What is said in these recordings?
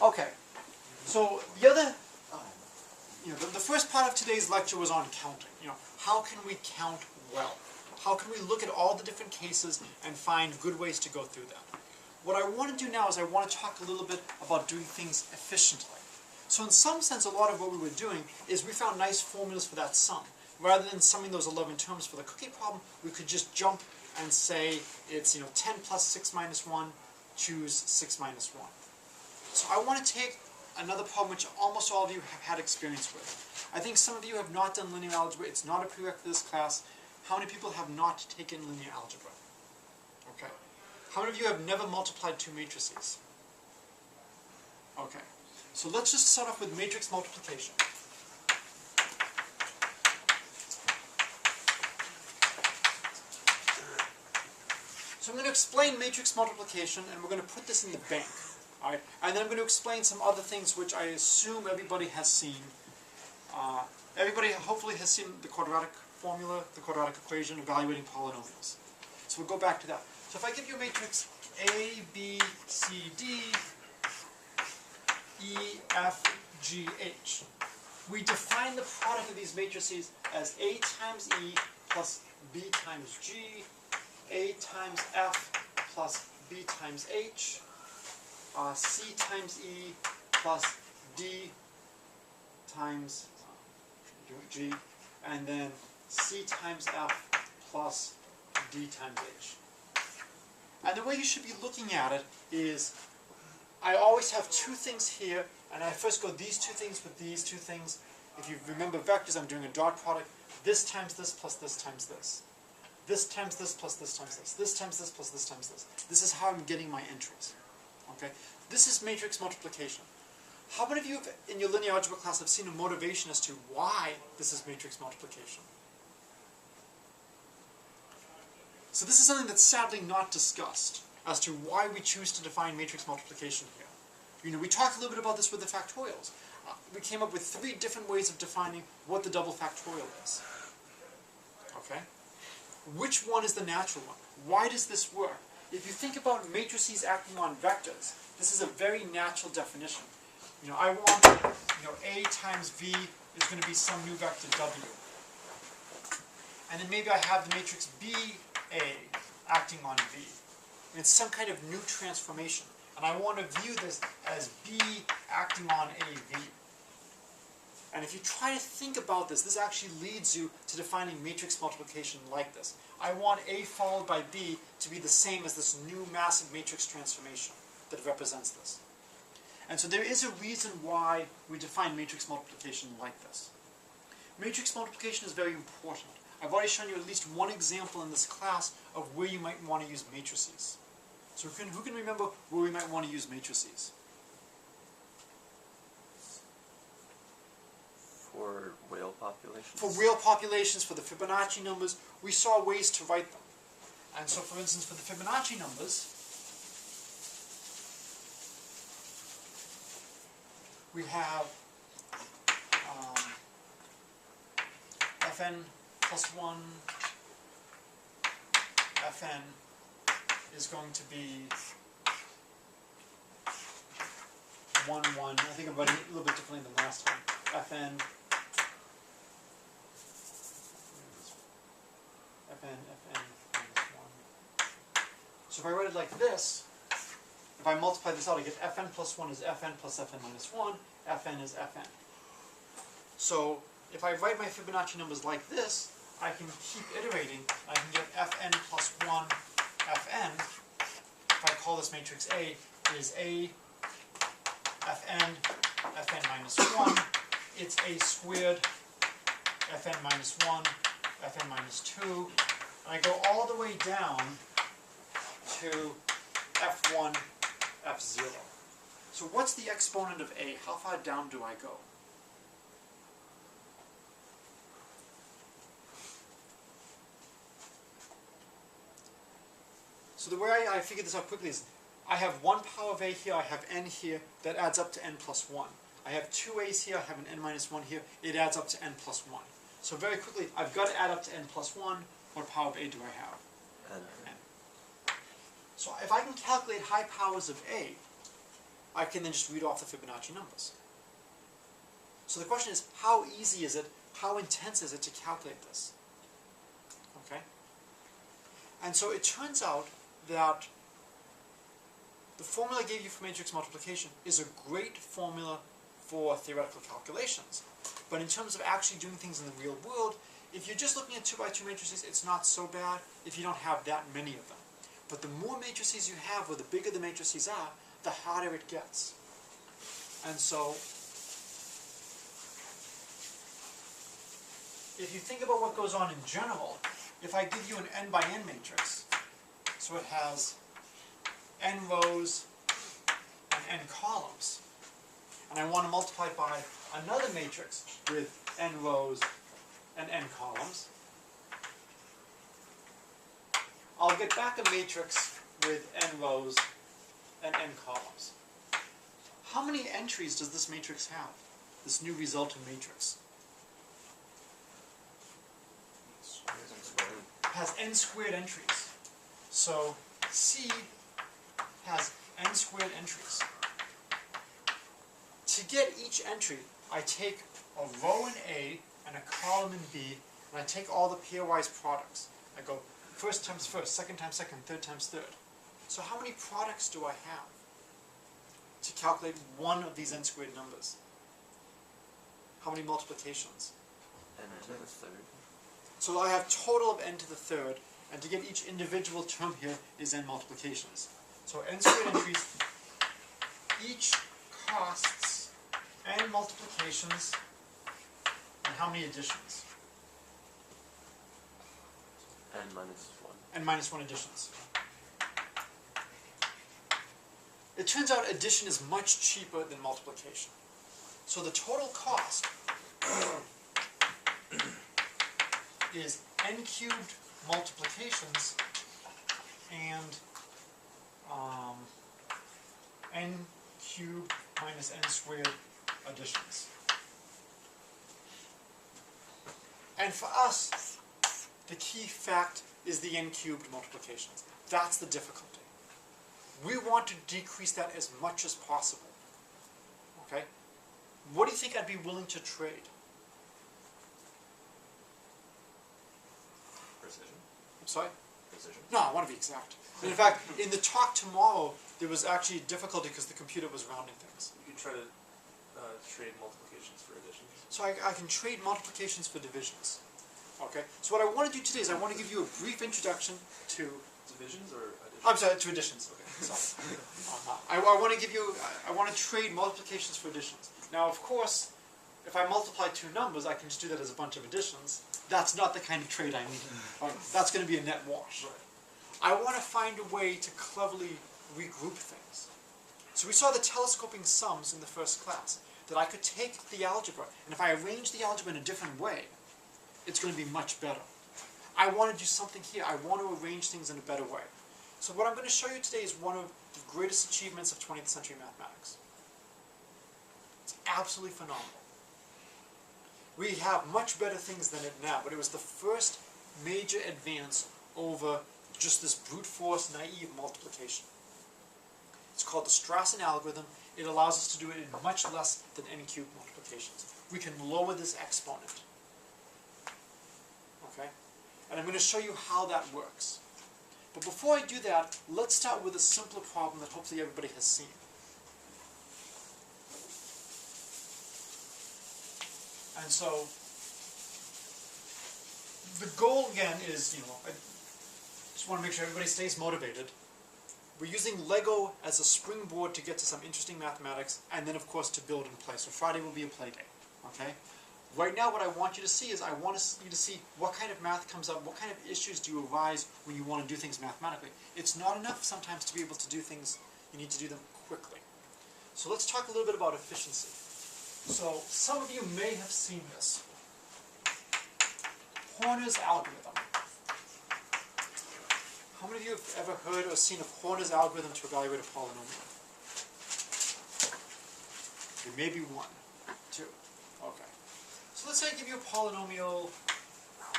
Okay, so the first part of today's lecture was on counting. How can we count well? How can we look at all the different cases and find good ways to go through them? What I want to do now is I want to talk a little bit about doing things efficiently. So in some sense, a lot of what we were doing is we found nice formulas for that sum. Rather than summing those 11 terms for the cookie problem, we could just jump and say it's 10 plus 6 minus 1, choose 6 minus 1. So I want to take another problem which almost all of you have had experience with. I think some of you have not done linear algebra. It's not a prerequisite for this class. How many people have not taken linear algebra? Okay. How many of you have never multiplied two matrices? Okay. So let's just start off with matrix multiplication. So I'm going to explain matrix multiplication, and we're going to put this in the bank. All right? And then I'm going to explain some other things which I assume everybody has seen. Everybody hopefully has seen the quadratic formula, the quadratic equation, evaluating polynomials. So we'll go back to that. So if I give you a matrix A, B, C, D, E, F, G, H, we define the product of these matrices as A times E plus B times G, A times F plus B times H, C times E plus D times G, and then C times F plus D times H. And the way you should be looking at it is, I always have two things here, and I first go these two things with these two things. If you remember vectors, I'm doing a dot product. This times this plus this times this. This times this plus this times this. This times this plus this times this. This is how I'm getting my entries. Okay? This is matrix multiplication. How many of you in your linear algebra class have seen a motivation as to why this is matrix multiplication? So this is something that's sadly not discussed as to why we choose to define matrix multiplication here. We talked a little bit about this with the factorials. We came up with 3 different ways of defining what the double factorial is. Okay? Which one is the natural one? Why does this work? If you think about matrices acting on vectors, this is a very natural definition. I want, A times V is going to be some new vector W. And then maybe I have the matrix BA acting on V. It's some kind of new transformation. And I want to view this as B acting on AV. And if you try to think about this, this actually leads you to defining matrix multiplication like this. I want A followed by B to be the same as this new massive matrix transformation that represents this. And so there is a reason why we define matrix multiplication like this. Matrix multiplication is very important. I've already shown you at least one example in this class of where you might want to use matrices. So who can remember where we might want to use matrices? For whale populations? For whale populations, for the Fibonacci numbers, we saw ways to write them. And so for instance, for the Fibonacci numbers, we have Fn plus 1, Fn is going to be 1, 1. I think I'm writing it a little bit differently than last time. Fn, minus 1. So if I write it like this, if I multiply this out, I get Fn plus 1 is Fn plus Fn minus 1. Fn is Fn. So if I write my Fibonacci numbers like this, I can keep iterating. I can get Fn plus 1 Fn. If I call this matrix A, is A Fn, Fn minus 1. It's A squared, Fn minus 1, Fn minus 2. And I go all the way down to F1, F0. So what's the exponent of A? How far down do I go? So the way I figure this out quickly is, I have 1 power of A here, I have n here, that adds up to n plus 1. I have 2 a's here, I have an n minus 1 here, it adds up to n plus 1. So very quickly, I've got to add up to n plus 1. What power of A do I have? N. So if I can calculate high powers of A, I can then just read off the Fibonacci numbers. So the question is, how easy is it, how intense is it to calculate this? Okay? And so it turns out that the formula I gave you for matrix multiplication is a great formula for theoretical calculations. But in terms of actually doing things in the real world, if you're just looking at 2 by 2 matrices, it's not so bad if you don't have that many of them. But the more matrices you have, or the bigger the matrices are, the harder it gets. And so, if you think about what goes on in general, if I give you an n by n matrix, so it has n rows and n columns, and I want to multiply by another matrix with n rows and n columns, I'll get back a matrix with n rows and n columns. How many entries does this matrix have, this new resultant matrix? It has n squared entries. So C has n squared entries. To get each entry, I take a row in A and a column in B, and I take all the pairwise products. I go first times first, second times second, third times third. So how many products do I have to calculate one of these n squared numbers? How many multiplications? N to the third. So I have total of n to the third, and to get each individual term here is n multiplications. So n squared entries each costs n multiplications, and how many additions? N minus 1. N minus 1 additions. It turns out addition is much cheaper than multiplication. So the total cost is n cubed multiplications and n cubed minus n squared additions. And for us, the key fact is the n cubed multiplications. That's the difficulty. We want to decrease that as much as possible. Okay? What do you think I'd be willing to trade? Precision. I'm sorry? Precision. No, I want to be exact. And in fact, in the talk tomorrow, there was actually a difficulty because the computer was rounding things. You can try to trade multiplications for additions. So I can trade multiplications for divisions. Okay? So what I want to do today is I want to give you a brief introduction to... Divisions or additions? I'm sorry, to additions. Okay, sorry. I want to give you... I want to trade multiplications for additions. Now, of course, if I multiply two numbers, I can just do that as a bunch of additions. That's not the kind of trade I need. That's going to be a net wash. Right. I want to find a way to cleverly regroup things. So we saw the telescoping sums in the first class, that I could take the algebra, and if I arrange the algebra in a different way, it's going to be much better. I want to do something here. I want to arrange things in a better way. So what I'm going to show you today is one of the greatest achievements of 20th century mathematics. It's absolutely phenomenal. We have much better things than it now, but it was the first major advance over just this brute force, naive multiplication. It's called the Strassen Algorithm. It allows us to do it in much less than n cubed multiplications. We can lower this exponent. Okay? And I'm going to show you how that works. But before I do that, let's start with a simpler problem that hopefully everybody has seen. And so, the goal again is, I just want to make sure everybody stays motivated. We're using Lego as a springboard to get to some interesting mathematics, and then of course to build and play. So Friday will be a play day. Okay? Right now what I want you to see is I want you to see what kind of math comes up, what kind of issues do you arise when you want to do things mathematically. It's not enough sometimes to be able to do things, you need to do them quickly. So let's talk a little bit about efficiency. So some of you may have seen this. Horner's algorithm. How many of you have ever heard or seen of Horner's algorithm to evaluate a polynomial? There may be one, two. Okay. So let's say I give you a polynomial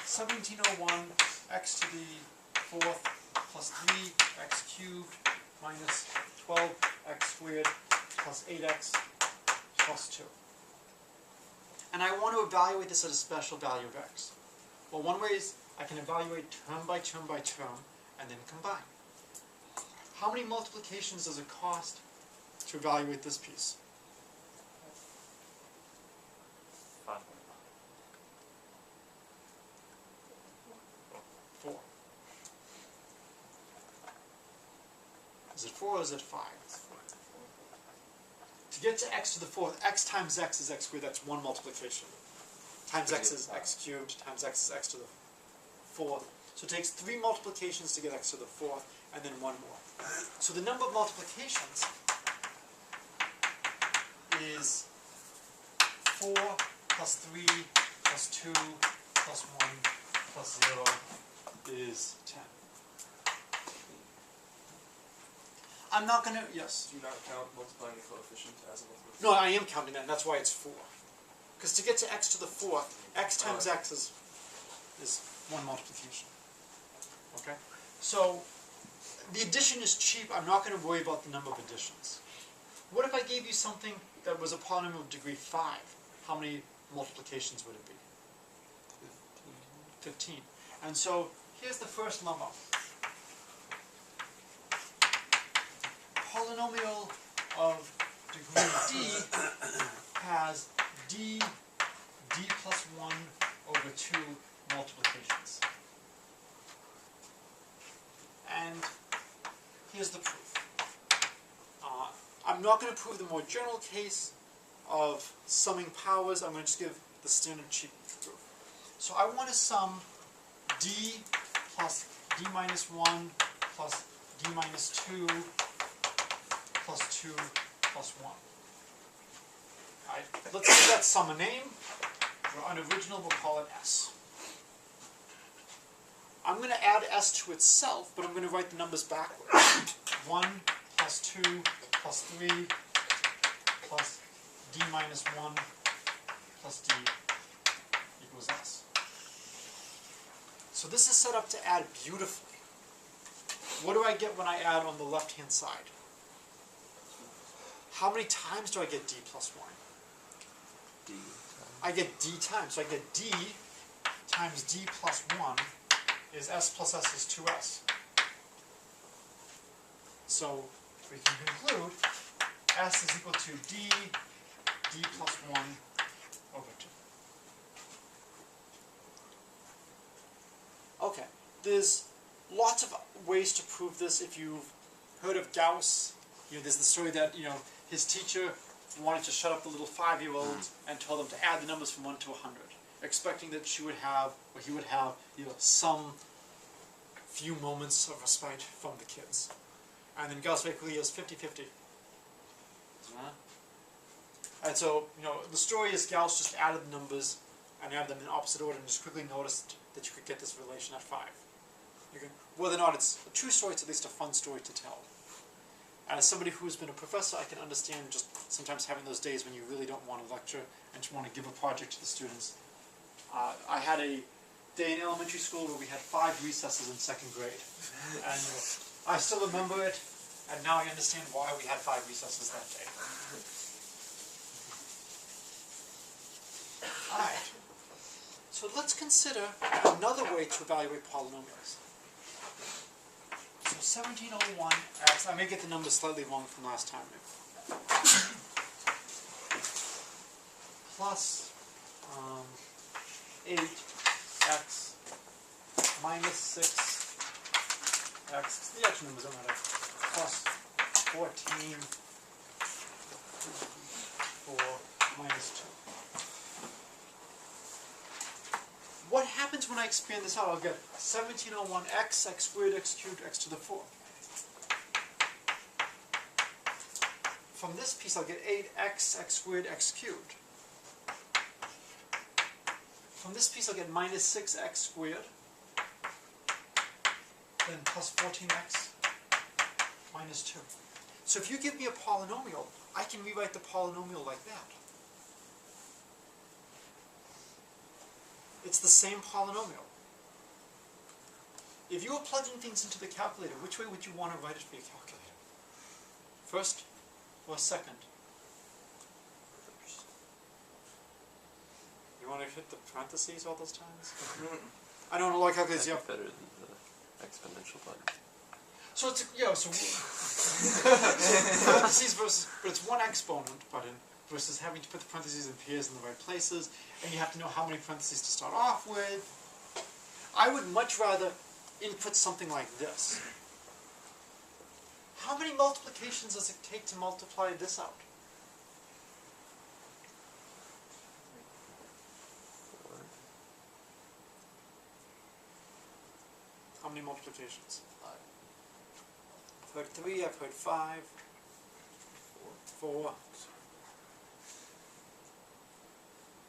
1701 x to the 4th plus 3x cubed minus 12x squared plus plus 8x plus 2. And I want to evaluate this at a special value of x. Well, one way is I can evaluate term by term by term and then combine. How many multiplications does it cost to evaluate this piece? 5. 4. Is it 4 or is it 5? To get to x to the 4th, x times x is x squared, that's one multiplication. Times x is x cubed, times x is x to the 4th. So it takes 3 multiplications to get x to the 4th, and then 1 more. So the number of multiplications is 4 plus 3 plus 2 plus 1 plus 0 is 10. I'm not going to, yes? Do you not count multiplying the coefficient as a multiplication? No, I am counting that, and that's why it's 4. Because to get to x to the 4th, x times x is one multiplication. Okay? So, the addition is cheap. I'm not going to worry about the number of additions. What if I gave you something that was a polynomial of degree 5? How many multiplications would it be? 15. And so, here's the first lemma. Polynomial of degree d has d plus 1 over 2 multiplications. And here's the proof. I'm not going to prove the more general case of summing powers. I'm going to just give the standard cheap proof. So I want to sum d plus d minus 1 plus d minus 2 plus 2 plus 1. Alright, let's give that sum a name. We're unoriginal, we'll call it S. I'm going to add S to itself, but I'm going to write the numbers backwards. 1 plus 2 plus 3 plus d minus 1 plus d equals S. So this is set up to add beautifully. What do I get when I add on the left-hand side? How many times do I get d plus 1? D. I get d times. So I get d times d plus 1 is s plus s is 2s. So we can conclude s is equal to d plus 1 over 2. Okay, there's lots of ways to prove this. If you've heard of Gauss, there's the story that, his teacher wanted to shut up the little 5-year-olds and told them to add the numbers from 1 to 100, expecting that she would have, or he would have, some few moments of respite from the kids. And then Gauss basically is 50-50. And so, the story is Gauss just added the numbers and added them in opposite order and just quickly noticed that you could get this relation at 5. Whether or not it's a true story, it's at least a fun story to tell. And as somebody who's been a professor, I can understand just sometimes having those days when you really don't want to lecture and just want to give a project to the students. I had a day in elementary school where we had 5 recesses in 2nd grade. And I still remember it, and now I understand why we had 5 recesses that day. Alright, so let's consider another way to evaluate polynomials. So 1701x, I may get the numbers slightly wrong from last time. Plus 8x minus 6x, the actual numbers don't matter, plus 14 4 minus 2. What happens when I expand this out? I'll get 1701x, x squared, x cubed, x to the 4th. From this piece I'll get 8x, x squared, x cubed. From this piece I'll get minus 6x squared, then plus 14x minus 2. So if you give me a polynomial, I can rewrite the polynomial like that. It's the same polynomial. If you were plugging things into the calculator, which way would you want to write it for your calculator? First or second? want to hit the parentheses all those times? I don't know what calculates. That'd Yep. be better than the exponential button. So it's parentheses versus, but it's one exponent button versus having to put the parentheses and pairs in the right places, and you have to know how many parentheses to start off with. I would much rather input something like this. How many multiplications does it take to multiply this out? 4. How many multiplications? 5. I've heard 3, I've heard 5. 4.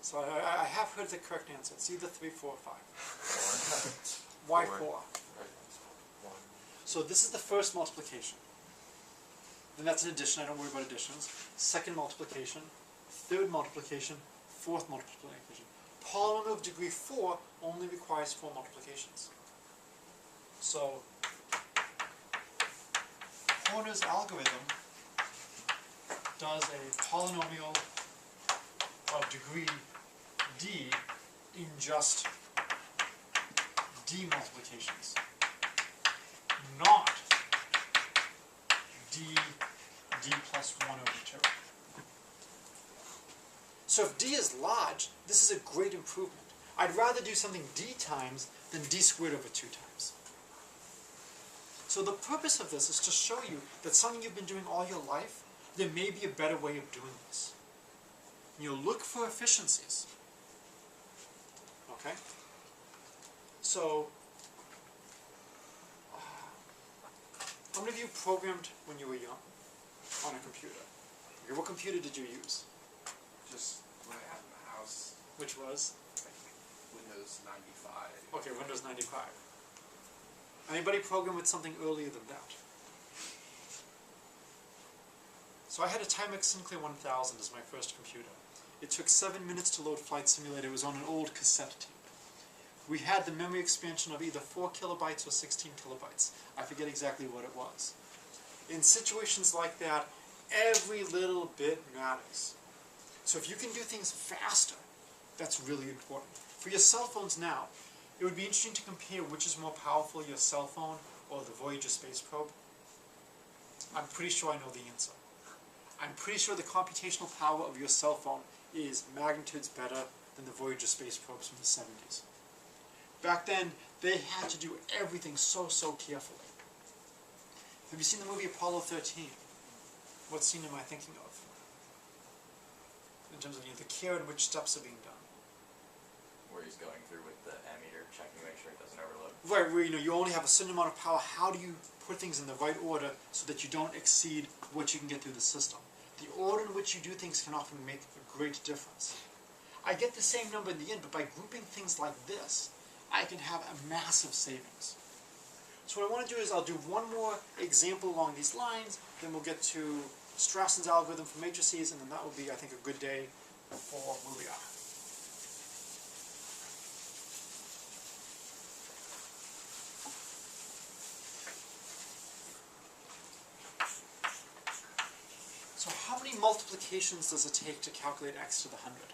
So I have heard the correct answer. It's either 3, 4, or 5. 4. Why 4. 4? 1. So this is the first multiplication. Then that's an addition. I don't worry about additions. Second multiplication. Third multiplication. Fourth multiplication. Polynomial of degree 4 only requires 4 multiplications. So Horner's algorithm does a polynomial of degree d in just d multiplications, not d plus 1 over 2. So if d is large, this is a great improvement. I'd rather do something d times than d squared over 2 times. So the purpose of this is to show you that something you've been doing all your life, there may be a better way of doing this. Look for efficiencies. Okay? So, how many of you programmed when you were young on a computer? Okay, what computer did you use? Just what I had in the house, Which was? Windows 95. Okay, Windows 95. Anybody program with something earlier than that? So I had a Timex Sinclair 1000 as my first computer. It took 7 minutes to load Flight Simulator. It was on an old cassette tape. We had the memory expansion of either 4 kilobytes or 16 kilobytes. I forget exactly what it was. In situations like that, every little bit matters. So if you can do things faster, that's really important. For your cell phones now, it would be interesting to compare which is more powerful, your cell phone or the Voyager space probe. I'm pretty sure I know the answer. I'm pretty sure the computational power of your cell phone is magnitudes better than the Voyager space probes from the 70s. Back then, they had to do everything so carefully. Have you seen the movie Apollo 13? What scene am I thinking of? In terms of the care in which steps are being done. Where he's going through with the ammeter, checking to make sure it doesn't overload. Right, where you only have a certain amount of power. How do you put things in the right order so that you don't exceed what you can get through the system? The order in which you do things can often make a great difference. I get the same number in the end, but by grouping things like this, I can have a massive savings. So what I want to do is I'll do one more example along these lines, then we'll get to Strassen's algorithm for matrices, and then that will be, I think, a good day for where we are. So how many multiplications does it take to calculate x to the 100?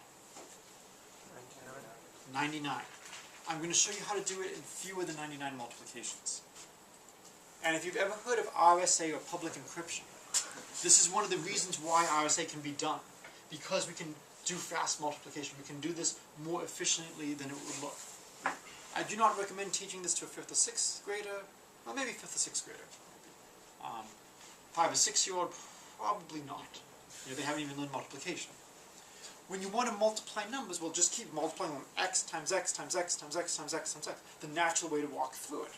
99. I'm going to show you how to do it in fewer than 99 multiplications. And if you've ever heard of RSA or public encryption, this is one of the reasons why RSA can be done. Because we can do fast multiplication. We can do this more efficiently than it would look. I do not recommend teaching this to a 5th or 6th grader. Well, maybe 5th or 6th grader. 5 or 6-year-old, probably not. They haven't even learned multiplication. When you want to multiply numbers, well, just keep multiplying them. X times X times X times X times X times X. The natural way to walk through it.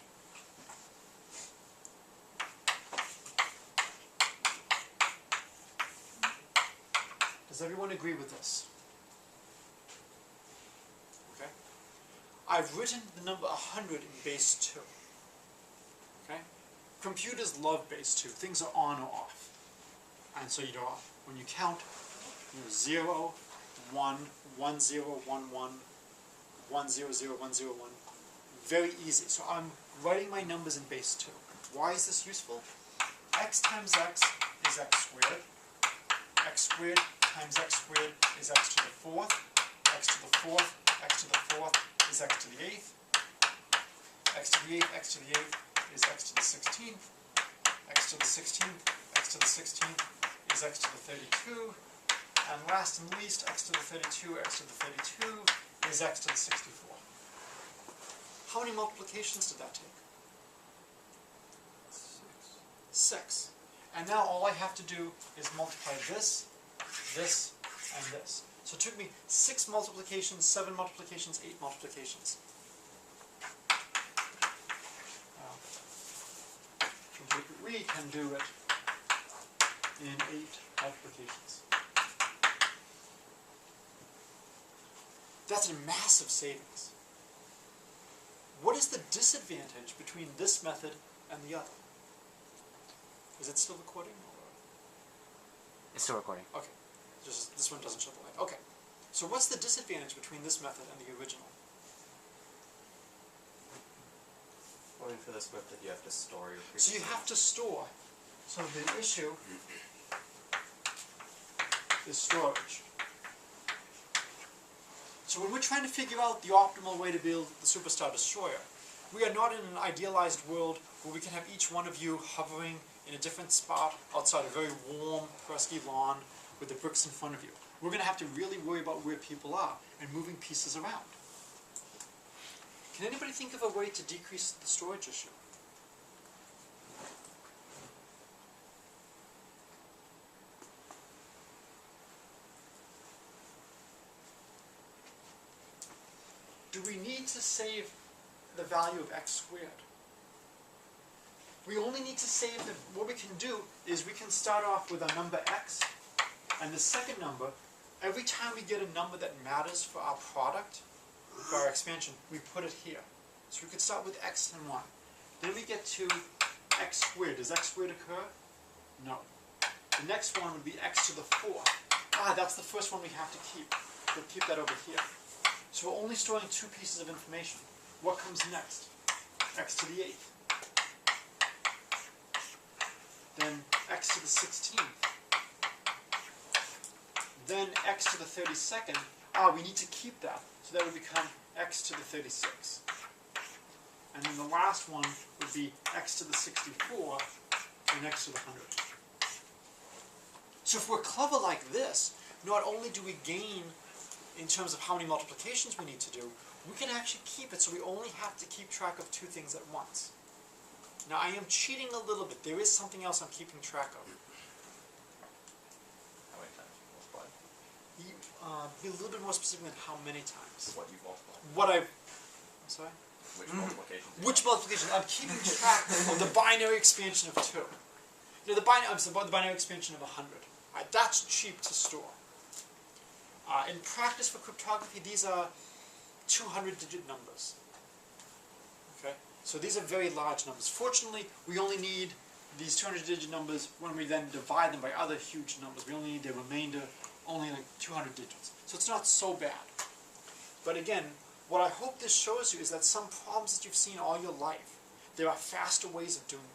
Does everyone agree with this? Okay. I've written the number 100 in base 2. Okay. Computers love base 2. Things are on or off. And so when you count, 0, 1, 1, 0, 1, 1, 1, 0, 0, 1, 0, 1. Very easy. So I'm writing my numbers in base 2. Why is this useful? X times X is X squared. X squared times X squared is X to the 4th. x to the 4th, x to the 4th is x to the 8th, x to the 8th, x to the 8th is x to the 16th, x to the 16th, x to the 16th is x to the 32, and last and least, x to the 32, x to the 32 is x to the 64. How many multiplications did that take? 6. And now all I have to do is multiply this, this, and this. So it took me 6 multiplications, 7 multiplications, 8 multiplications. We can do it in 8 multiplications. That's a massive savings. What is the disadvantage between this method and the other? Is it still recording? Or? It's still recording. Okay. Just this one doesn't show the light. Okay. So what's the disadvantage between this method and the original? Well, for this method, you have to store your previous. So you have to store. So the issue is storage. So when we're trying to figure out the optimal way to build the Superstar Destroyer, we are not in an idealized world where we can have each one of you hovering in a different spot outside a very warm, crusty lawn with the bricks in front of you. We're going to have to really worry about where people are and moving pieces around. Can anybody think of a way to decrease the storage issue? Do we need to save the value of x squared? We only need to save what we can do is we can start off with our number x, and the second number, every time we get a number that matters for our product, for our expansion, we put it here. So we could start with x and 1. Then we get to x squared. Does x squared occur? No. The next one would be x to the 4th. Ah, that's the first one we have to keep. We'll keep that over here. So we're only storing 2 pieces of information. What comes next? X to the 8th. Then x to the 16th. Then x to the 32nd. Ah, we need to keep that. So that would become x to the 36. And then the last one would be x to the 64 and x to the 100. So if we're clever like this, not only do we gain in terms of how many multiplications we need to do, we can actually keep it so we only have to keep track of 2 things at once. Now I am cheating a little bit. There is something else I'm keeping track of. How many times you multiplied? Be a little bit more specific than how many times. What you multiplied? What I'm sorry? Which multiplication? Which multiplication? I'm keeping track of the binary expansion of 2. You know, the binary expansion of 100. That's cheap to store. In practice for cryptography, these are 200-digit numbers. Okay, so these are very large numbers. Fortunately, we only need these 200-digit numbers when we then divide them by other huge numbers. We only need the remainder, only like 200 digits. So it's not so bad. But again, what I hope this shows you is that some problems that you've seen all your life, there are faster ways of doing them.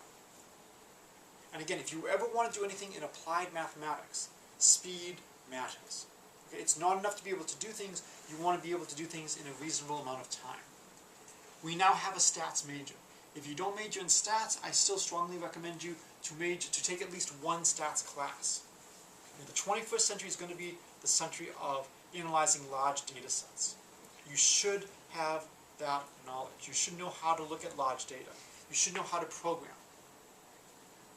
And again, if you ever want to do anything in applied mathematics, speed matters. Okay, it's not enough to be able to do things, you want to be able to do things in a reasonable amount of time. We now have a stats major. If you don't major in stats, I still strongly recommend you to take at least one stats class. The 21st century is going to be the century of analyzing large data sets. You should have that knowledge. You should know how to look at large data. You should know how to program.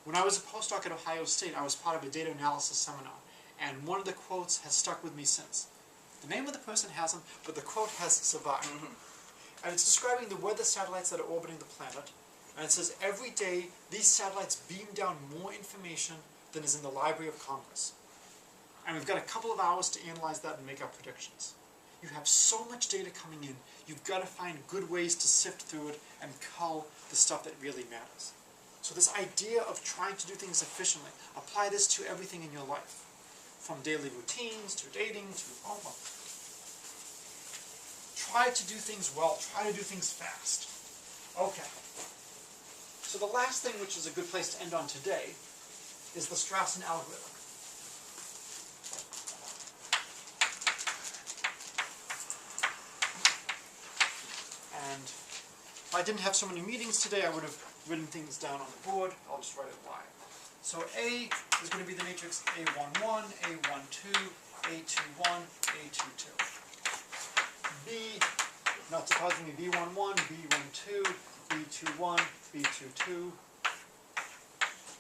When I was a postdoc at Ohio State, I was part of a data analysis seminar, and one of the quotes has stuck with me since. The name of the person hasn't, but the quote has survived. And it's describing the weather satellites that are orbiting the planet, and it says, every day these satellites beam down more information than is in the Library of Congress. And we've got a couple of hours to analyze that and make our predictions. You have so much data coming in, you've got to find good ways to sift through it and cull the stuff that really matters. So this idea of trying to do things efficiently, apply this to everything in your life. From daily routines, to dating, to homework. Try to do things well, try to do things fast. Okay. So the last thing, which is a good place to end on today, is the Strassen Algorithm. I didn't have so many meetings today, I would have written things down on the board. I'll just write it Y. So A is going to be the matrix A11, A12, A21, A22. B, not surprisingly, B11, B12, B21, B22.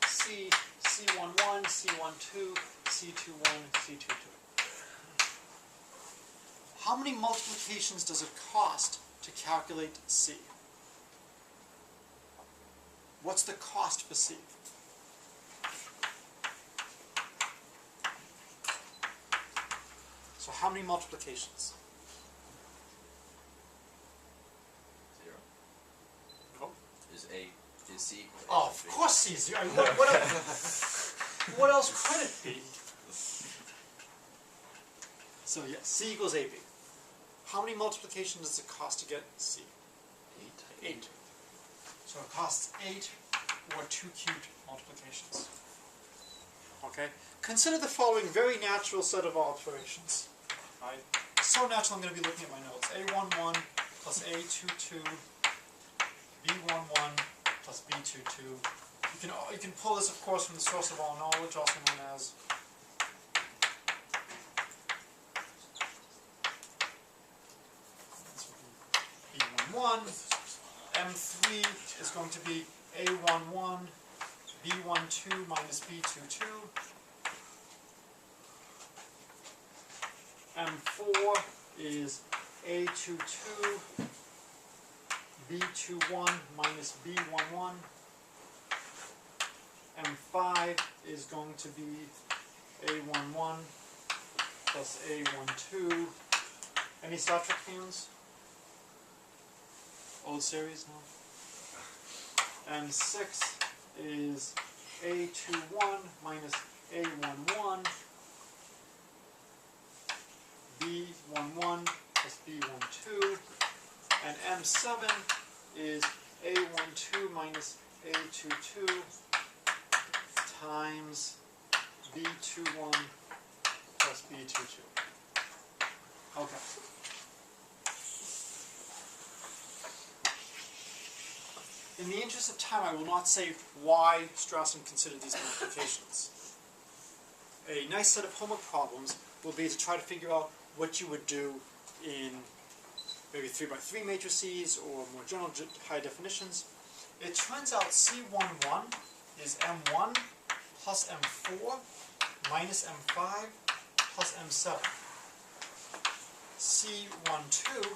C, C11, C12, C21, C22. How many multiplications does it cost to calculate C? What's the cost for C? So how many multiplications? 0. Oh, Is C equal to A? of course C is 0. I mean, what else could it be? So yes, C equals AB. How many multiplications does it cost to get C? 8. 8. So it costs 8 or 2 cubed multiplications. Okay? Consider the following very natural set of operations. Right? So natural I'm going to be looking at my notes. A11 plus A22, B11 plus B22. You can pull this, of course, from the source of all knowledge, also known as B11. M3 is going to be A11, B12 minus B22. M4 is A22, B21 minus B11. M5 is going to be A11 plus A12. Any Star Trek fans? Old series now? M6 is A21 minus A11. B11 plus B12, and M7 is A12 minus A22 times B21 plus B22. Okay. In the interest of time, I will not say why Strassen considered these multiplications. A nice set of homework problems will be to try to figure out what you would do in maybe 3x3 matrices or more general high definitions. It turns out C11 is M1 plus M4 minus M5 plus M7. C12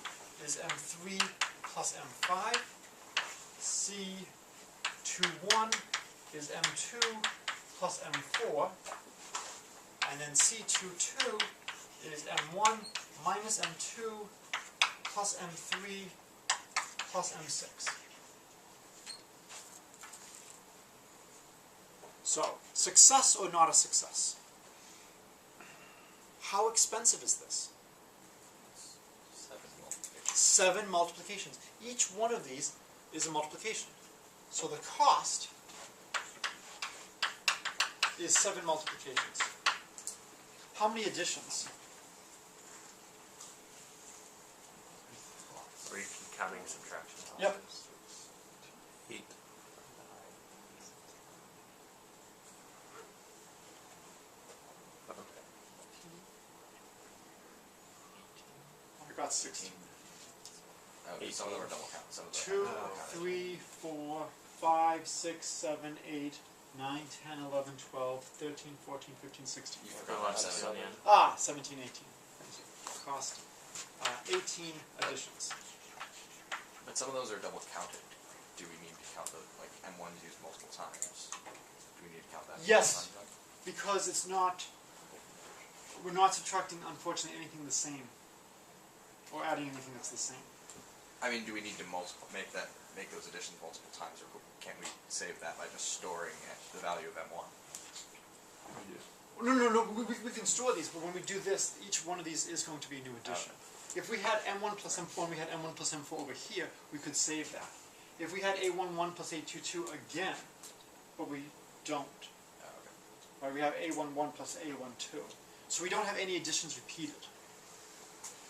is M3 plus M5. C21 is M2 plus M4. And then C22 is M1 minus M2 plus M3 plus M6. So, success or not a success? How expensive is this? 7 multiplications. 7 multiplications. Each one of these is a multiplication. So the cost is 7 multiplications. How many additions? Or you keep counting subtractions. Yep. 8. I got 16. Oh, some of them are double count. Some of them 2, are double counted. 3, 4, 5, 6, 7, 8, 9, 10, 11, 12, 13, 14, 15, 16. You Go forgot on about 7. 7. Ah, 17, 18. Cost 18 additions. But some of those are double counted. Do we need to count the, like, M1's used multiple times? Do we need to count that? Yes. multiple times? Because it's not, we're not subtracting, unfortunately, anything the same. Or adding anything that's the same. I mean, do we need to make those additions multiple times, or can't we save that by just storing the value of M1? No, we can store these, but when we do this, each one of these is going to be a new addition. If we had M1 plus M4 and we had M1 plus M4 over here, we could save that. If we had A11 plus A22 again, but we don't. Oh, okay. Right, we have A11 plus A12. So we don't have any additions repeated.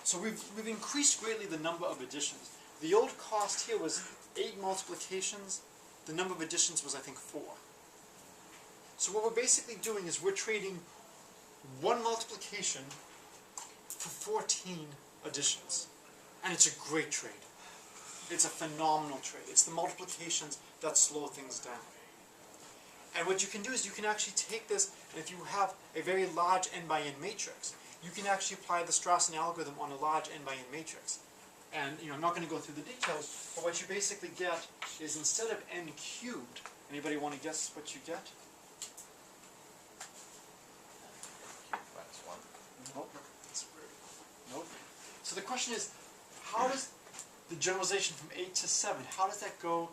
So we've increased greatly the number of additions. The old cost here was 8 multiplications, the number of additions was, I think, 4. So what we're basically doing is we're trading 1 multiplication for 14 additions. And it's a great trade. It's a phenomenal trade. It's the multiplications that slow things down. And what you can do is you can actually take this, and if you have a very large n by n matrix, you can actually apply the Strassen algorithm on a large n by n matrix. And I'm not going to go through the details, but what you basically get is instead of n cubed, anybody want to guess what you get? Minus 1. Nope. That's weird. Nope. So the question is, how does the generalization from 8 to 7, how does that go?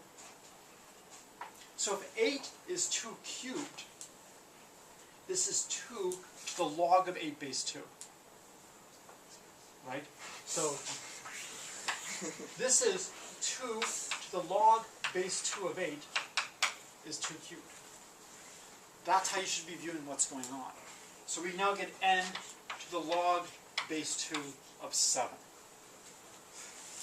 So if 8 is 2 cubed, this is 2 to the log of 8 base 2. Right? So this is 2 to the log base 2 of 8 is 2 cubed. That's how you should be viewing what's going on. So we now get n to the log base 2 of 7.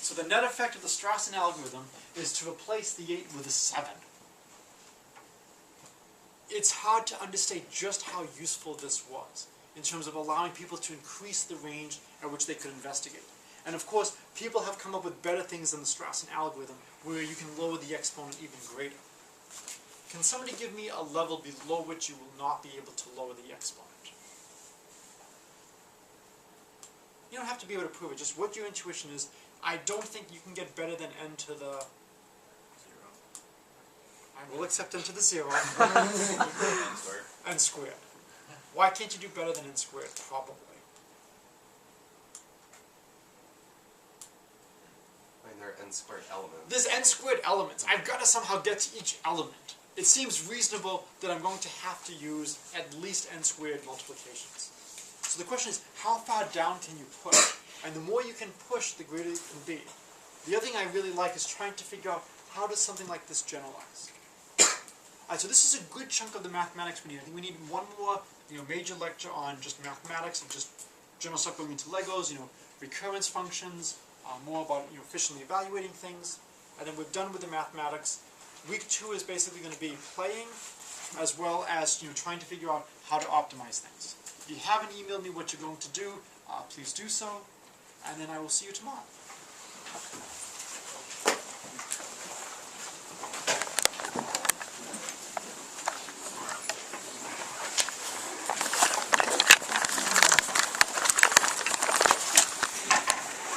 So the net effect of the Strassen algorithm is to replace the 8 with a 7. It's hard to understate just how useful this was in terms of allowing people to increase the range at which they could investigate. And of course, people have come up with better things than the Strassen algorithm, where you can lower the exponent even greater. Can somebody give me a level below which you will not be able to lower the exponent? You don't have to be able to prove it, just what your intuition is. I don't think you can get better than n to the 0. I will accept n to the 0. N squared. Why can't you do better than n squared? Probably. I mean, there are n squared elements. There's n squared elements. I've got to somehow get to each element. It seems reasonable that I'm going to have to use at least n squared multiplications. So the question is, how far down can you push? And the more you can push, the greater it can be. The other thing I really like is trying to figure out how does something like this generalize. Alright, so this is a good chunk of the mathematics we need. I think we need one more major lecture on just mathematics and just general stuff going into Legos, recurrence functions, more about efficiently evaluating things. And then we're done with the mathematics. Week 2 is basically going to be playing as well as trying to figure out how to optimize things. If you haven't emailed me what you're going to do, please do so. And then I will see you tomorrow.